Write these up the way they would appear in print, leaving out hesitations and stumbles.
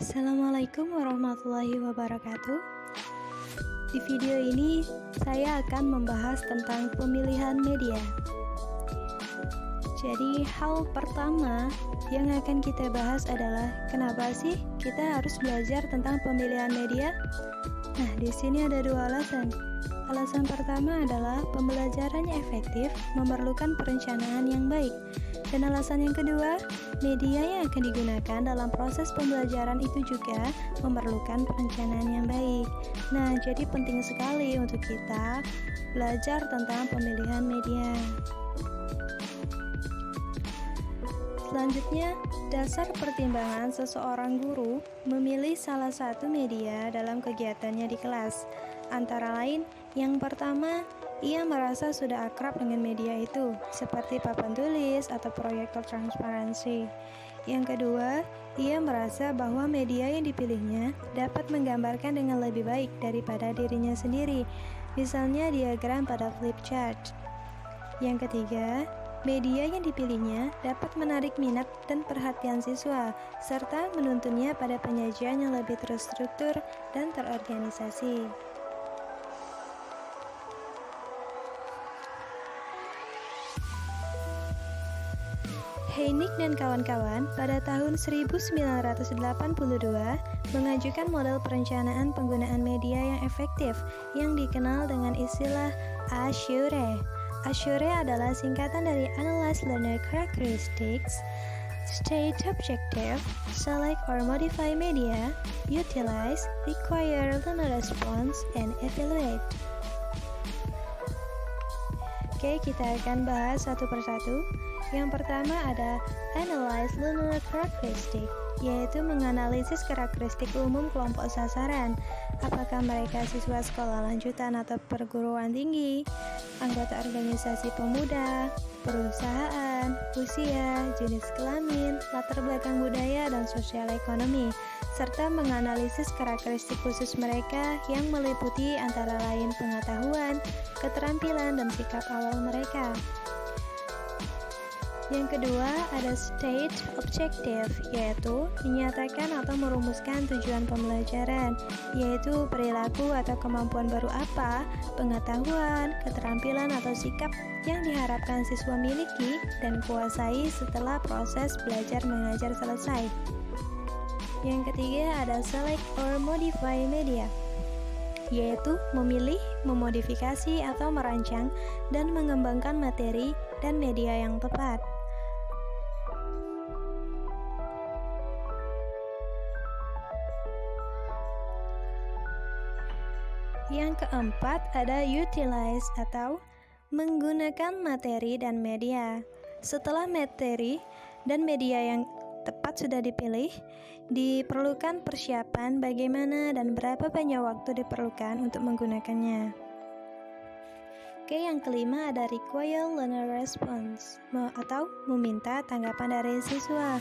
Assalamualaikum warahmatullahi wabarakatuh. Di video ini saya akan membahas tentang pemilihan media. Jadi hal pertama yang akan kita bahas adalah kenapa sih kita harus belajar tentang pemilihan media? Nah, di sini ada dua alasan. Alasan pertama adalah pembelajarannya efektif memerlukan perencanaan yang baik. Dan alasan yang kedua, media yang akan digunakan dalam proses pembelajaran itu juga memerlukan perencanaan yang baik. Nah, jadi penting sekali untuk kita belajar tentang pemilihan media. Selanjutnya, dasar pertimbangan seseorang guru memilih salah satu media dalam kegiatannya di kelas. Antara lain, yang pertama, ia merasa sudah akrab dengan media itu, seperti papan tulis atau proyektor transparansi. Yang kedua, ia merasa bahwa media yang dipilihnya dapat menggambarkan dengan lebih baik daripada dirinya sendiri, misalnya diagram pada flip chart. Yang ketiga, media yang dipilihnya dapat menarik minat dan perhatian siswa, serta menuntunnya pada penyajian yang lebih terstruktur dan terorganisasi. Heinig dan kawan-kawan pada tahun 1982 mengajukan model perencanaan penggunaan media yang efektif yang dikenal dengan istilah ASHURE. ASHURE adalah singkatan dari Analyze Learner Characteristics, State Objective, Select or Modify Media, Utilize, Require Learner Response, and Evaluate. Oke, kita akan bahas satu persatu. Yang pertama ada Analyze Learner Characteristic, yaitu menganalisis karakteristik umum kelompok sasaran. Apakah mereka siswa sekolah lanjutan atau perguruan tinggi, anggota organisasi pemuda, perusahaan, usia, jenis kelamin, latar belakang budaya, dan sosial ekonomi, serta menganalisis karakteristik khusus mereka yang meliputi antara lain pengetahuan, keterampilan, dan sikap awal mereka. Yang kedua ada State Objective, yaitu menyatakan atau merumuskan tujuan pembelajaran, yaitu perilaku atau kemampuan baru apa, pengetahuan, keterampilan atau sikap yang diharapkan siswa miliki dan kuasai setelah proses belajar mengajar selesai. Yang ketiga ada Select or Modify Media, yaitu memilih, memodifikasi atau merancang dan mengembangkan materi dan media yang tepat. Yang keempat ada Utilize atau menggunakan materi dan media. Setelah materi dan media yang tepat sudah dipilih, diperlukan persiapan bagaimana dan berapa banyak waktu diperlukan untuk menggunakannya. Oke, yang kelima ada Require Learner Response atau meminta tanggapan dari siswa.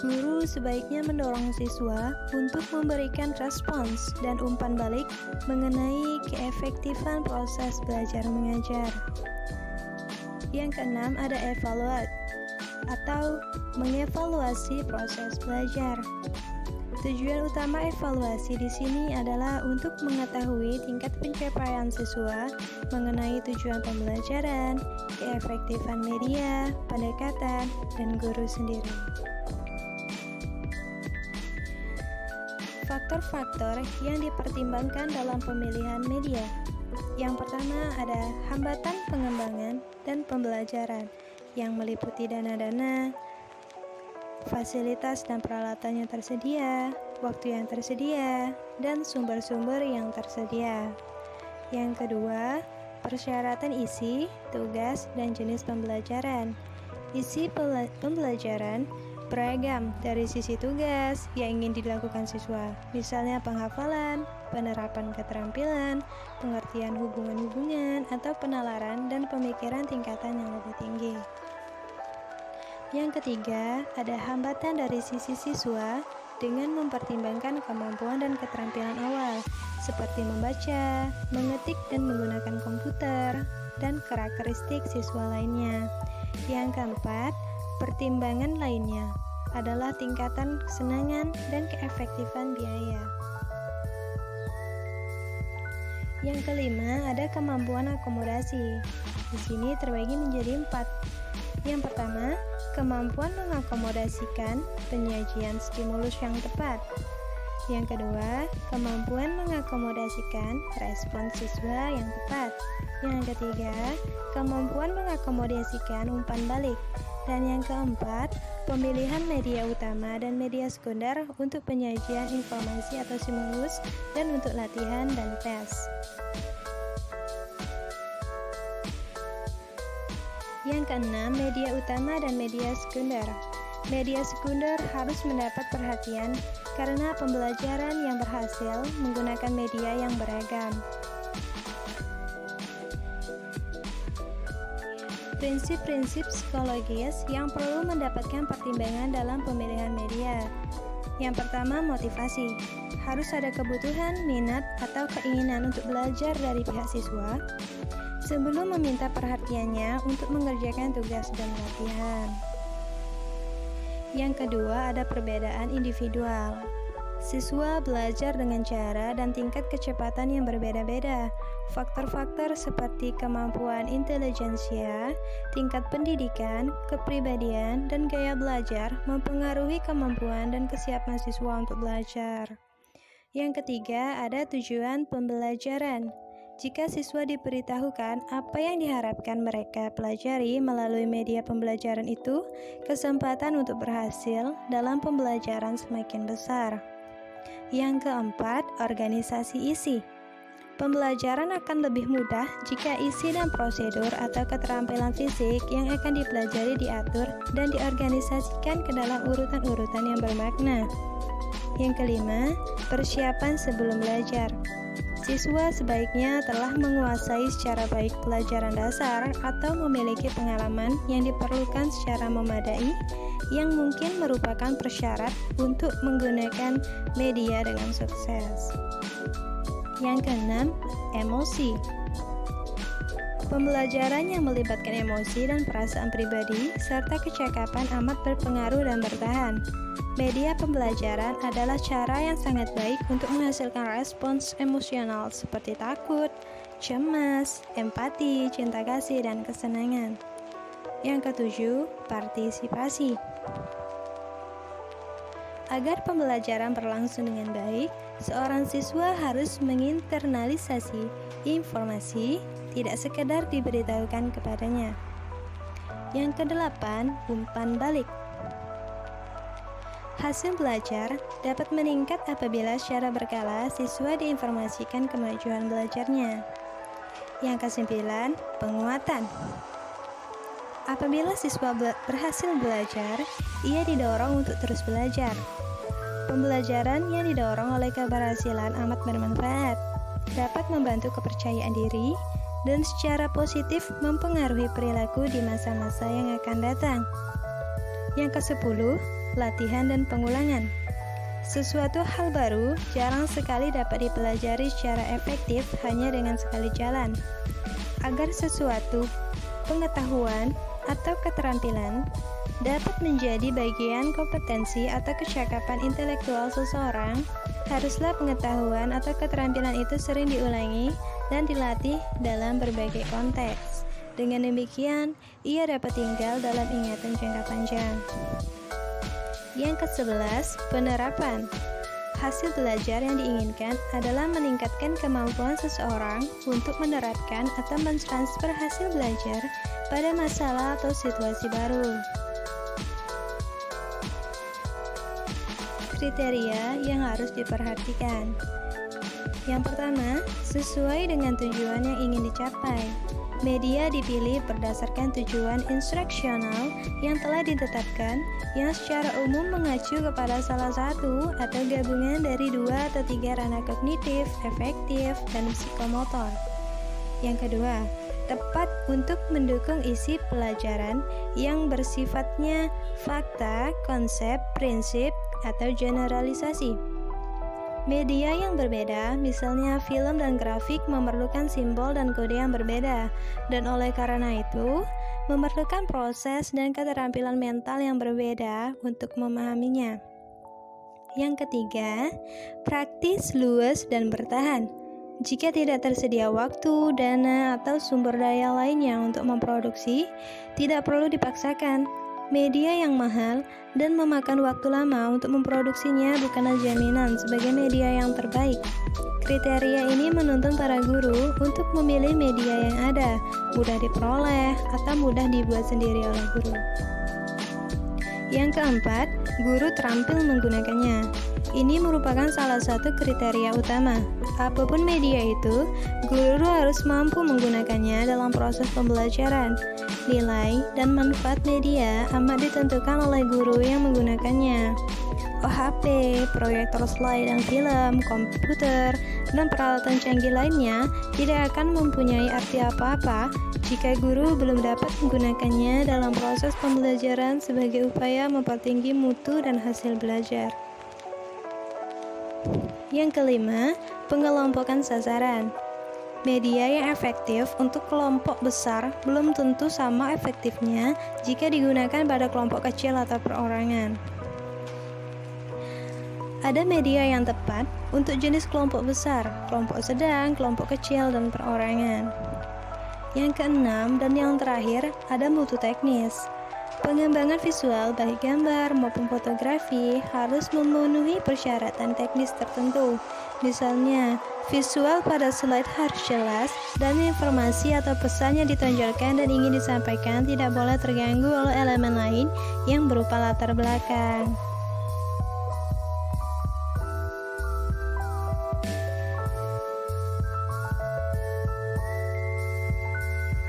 Guru sebaiknya mendorong siswa untuk memberikan respons dan umpan balik mengenai keefektifan proses belajar mengajar. Yang keenam ada Evaluate atau mengevaluasi proses belajar. Tujuan utama evaluasi di sini adalah untuk mengetahui tingkat pencapaian siswa mengenai tujuan pembelajaran, keefektifan media, pendekatan, dan guru sendiri. Faktor-faktor yang dipertimbangkan dalam pemilihan media. Yang pertama ada hambatan pengembangan dan pembelajaran yang meliputi dana-dana, fasilitas dan peralatan yang tersedia, waktu yang tersedia, dan sumber-sumber yang tersedia. Yang kedua, persyaratan isi, tugas, dan jenis pembelajaran. Isi pembelajaran beragam dari sisi tugas yang ingin dilakukan siswa, misalnya penghafalan, penerapan keterampilan, pengertian hubungan-hubungan, atau penalaran dan pemikiran tingkatan yang lebih tinggi. Yang ketiga, ada hambatan dari sisi siswa dengan mempertimbangkan kemampuan dan keterampilan awal, seperti membaca, mengetik, dan menggunakan komputer, dan karakteristik siswa lainnya. Yang keempat, pertimbangan lainnya, adalah tingkatan kesenangan dan keefektifan biaya. Yang kelima, ada kemampuan akomodasi. Di sini terbagi menjadi 4. Yang pertama, kemampuan mengakomodasikan penyajian stimulus yang tepat. Yang kedua, kemampuan mengakomodasikan respons siswa yang tepat. Yang ketiga, kemampuan mengakomodasikan umpan balik. Dan yang keempat, pemilihan media utama dan media sekunder untuk penyajian informasi atau stimulus dan untuk latihan dan tes. Yang keenam, media utama dan media sekunder. Media sekunder harus mendapat perhatian karena pembelajaran yang berhasil menggunakan media yang beragam. Prinsip-prinsip psikologis yang perlu mendapatkan pertimbangan dalam pemilihan media. Yang pertama, motivasi. Harus ada kebutuhan, minat, atau keinginan untuk belajar dari pihak siswa sebelum meminta perhatiannya untuk mengerjakan tugas dan latihan. Yang kedua, ada perbedaan individual. Siswa belajar dengan cara dan tingkat kecepatan yang berbeda-beda. Faktor-faktor seperti kemampuan intelijensia, tingkat pendidikan, kepribadian, dan gaya belajar mempengaruhi kemampuan dan kesiapan siswa untuk belajar. Yang ketiga, ada tujuan pembelajaran. Jika siswa diberitahukan apa yang diharapkan mereka pelajari melalui media pembelajaran itu, kesempatan untuk berhasil dalam pembelajaran semakin besar. Yang keempat, organisasi isi. Pembelajaran akan lebih mudah jika isi dan prosedur atau keterampilan fisik yang akan dipelajari diatur dan diorganisasikan ke dalam urutan-urutan yang bermakna. Yang kelima, persiapan sebelum belajar. Siswa sebaiknya telah menguasai secara baik pelajaran dasar atau memiliki pengalaman yang diperlukan secara memadai yang mungkin merupakan persyarat untuk menggunakan media dengan sukses. Yang keenam, emosi. Pembelajaran yang melibatkan emosi dan perasaan pribadi serta kecakapan amat berpengaruh dan bertahan. Media pembelajaran adalah cara yang sangat baik untuk menghasilkan respons emosional seperti takut, cemas, empati, cinta kasih, dan kesenangan. Yang ketujuh, partisipasi. Agar pembelajaran berlangsung dengan baik, seorang siswa harus menginternalisasi informasi, tidak sekedar diberitahukan kepadanya. Yang kedelapan, umpan balik. Hasil belajar dapat meningkat apabila secara berkala siswa diinformasikan kemajuan belajarnya. Yang kesembilan, penguatan. Apabila siswa berhasil belajar, ia didorong untuk terus belajar. Pembelajaran yang didorong oleh keberhasilan amat bermanfaat, dapat membantu kepercayaan diri, dan secara positif mempengaruhi perilaku di masa-masa yang akan datang. Yang ke-10, latihan dan pengulangan. Sesuatu hal baru jarang sekali dapat dipelajari secara efektif hanya dengan sekali jalan. Agar sesuatu pengetahuan atau keterampilan dapat menjadi bagian kompetensi atau kecakapan intelektual seseorang, haruslah pengetahuan atau keterampilan itu sering diulangi dan dilatih dalam berbagai konteks. Dengan demikian, ia dapat tinggal dalam ingatan jangka panjang. Yang ke-11, penerapan. Hasil belajar yang diinginkan adalah meningkatkan kemampuan seseorang untuk menerapkan atau mentransfer hasil belajar pada masalah atau situasi baru. Kriteria yang harus diperhatikan. Yang pertama, sesuai dengan tujuan yang ingin dicapai. Media dipilih berdasarkan tujuan instruksional yang telah ditetapkan yang secara umum mengacu kepada salah satu atau gabungan dari 2 atau 3 ranah kognitif, afektif, dan psikomotor. Yang kedua, tepat untuk mendukung isi pelajaran yang bersifatnya fakta, konsep, prinsip, atau generalisasi. Media yang berbeda, misalnya film dan grafik, memerlukan simbol dan kode yang berbeda, dan oleh karena itu, memerlukan proses dan keterampilan mental yang berbeda untuk memahaminya. Yang ketiga, praktis, luas, dan bertahan. Jika tidak tersedia waktu, dana, atau sumber daya lainnya untuk memproduksi, tidak perlu dipaksakan. Media yang mahal dan memakan waktu lama untuk memproduksinya bukanlah jaminan sebagai media yang terbaik. Kriteria ini menuntun para guru untuk memilih media yang ada, mudah diperoleh, atau mudah dibuat sendiri oleh guru. Yang keempat, guru terampil menggunakannya. Ini merupakan salah satu kriteria utama. Apapun media itu, guru harus mampu menggunakannya dalam proses pembelajaran. Nilai dan manfaat media amat ditentukan oleh guru yang menggunakannya. OHP, proyektor slide dan film, komputer, dan peralatan canggih lainnya tidak akan mempunyai arti apa-apa jika guru belum dapat menggunakannya dalam proses pembelajaran sebagai upaya mempertinggi mutu dan hasil belajar. Yang kelima, pengelompokan sasaran. Media yang efektif untuk kelompok besar belum tentu sama efektifnya jika digunakan pada kelompok kecil atau perorangan. Ada media yang tepat untuk jenis kelompok besar, kelompok sedang, kelompok kecil, dan perorangan. Yang keenam dan yang terakhir, ada mutu teknis. Pengembangan visual baik gambar maupun fotografi harus memenuhi persyaratan teknis tertentu. Misalnya, visual pada slide harus jelas dan informasi atau pesan yang ditonjolkan dan ingin disampaikan tidak boleh terganggu oleh elemen lain yang berupa latar belakang.